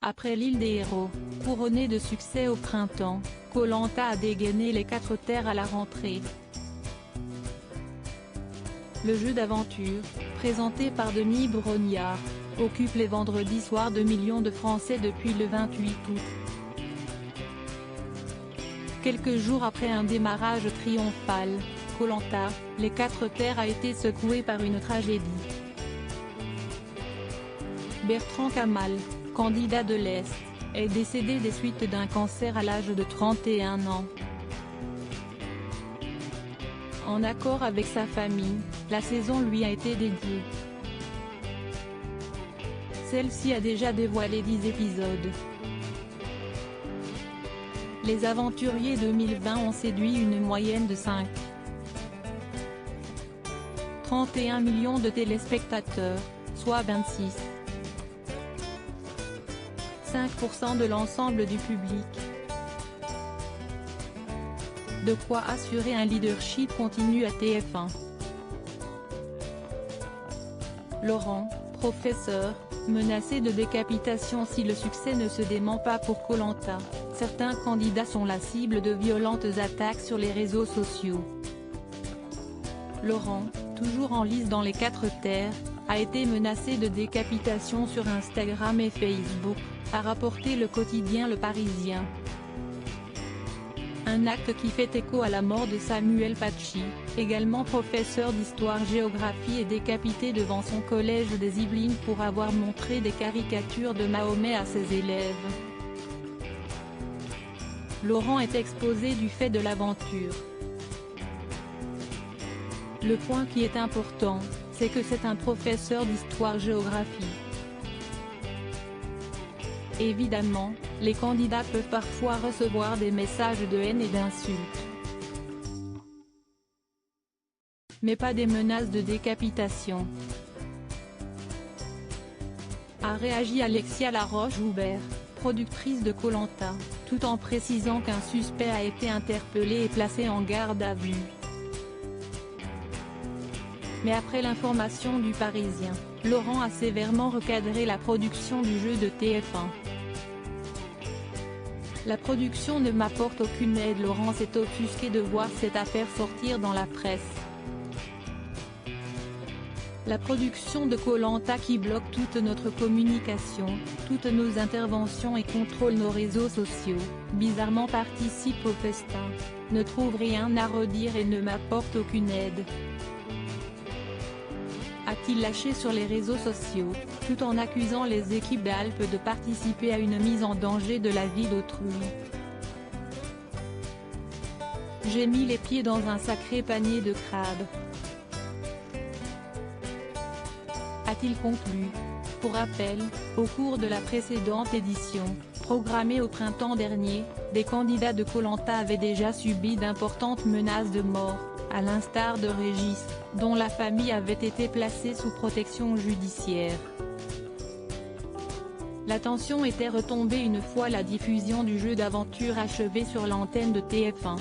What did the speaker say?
Après l'île des héros, couronnée de succès au printemps, Koh Lanta a dégainé les 4 terres à la rentrée. Le jeu d'aventure, présenté par Denis Brognard, occupe les vendredis soirs de millions de Français depuis le 28 août. Quelques jours après un démarrage triomphal, Koh Lanta, les 4 terres a été secoué par une tragédie. Bertrand Kamal, candidat de l'Est, est décédé des suites d'un cancer à l'âge de 31 ans. En accord avec sa famille, la saison lui a été dédiée. Celle-ci a déjà dévoilé 10 épisodes. Les Aventuriers 2020 ont séduit une moyenne de 5,31 millions de téléspectateurs, soit 26,5% de l'ensemble du public. De quoi assurer un leadership continu à TF1. Laurent, professeur, menacé de décapitation si le succès ne se dément pas pour Koh Lanta. Certains candidats sont la cible de violentes attaques sur les réseaux sociaux. Laurent, toujours en lice dans les 4 terres, a été menacé de décapitation sur Instagram et Facebook, a rapporté le quotidien Le Parisien. Un acte qui fait écho à la mort de Samuel Paty, également professeur d'histoire-géographie et décapité devant son collège des Yvelines pour avoir montré des caricatures de Mahomet à ses élèves. Laurent est exposé du fait de l'aventure. Le point qui est important, c'est que c'est un professeur d'histoire-géographie. Évidemment, les candidats peuvent parfois recevoir des messages de haine et d'insultes. Mais pas des menaces de décapitation. A réagi Alexia Laroche-Joubert, productrice de Koh Lanta, tout en précisant qu'un suspect a été interpellé et placé en garde à vue. Mais après l'information du Parisien, Laurent a sévèrement recadré la production du jeu de TF1. La production ne m'apporte aucune aide. Laurent s'est offusqué de voir cette affaire sortir dans la presse. La production de Koh Lanta qui bloque toute notre communication, toutes nos interventions et contrôle nos réseaux sociaux, bizarrement participe au festin, ne trouve rien à redire et ne m'apporte aucune aide. A-t-il lâché sur les réseaux sociaux, tout en accusant les équipes d'Alpes de participer à une mise en danger de la vie d'autrui. J'ai mis les pieds dans un sacré panier de crabes. A-t-il conclu. Pour rappel, au cours de la précédente édition, programmée au printemps dernier, des candidats de Koh Lanta avaient déjà subi d'importantes menaces de mort, à l'instar de Régis, dont la famille avait été placée sous protection judiciaire. La tension était retombée une fois la diffusion du jeu d'aventure achevée sur l'antenne de TF1.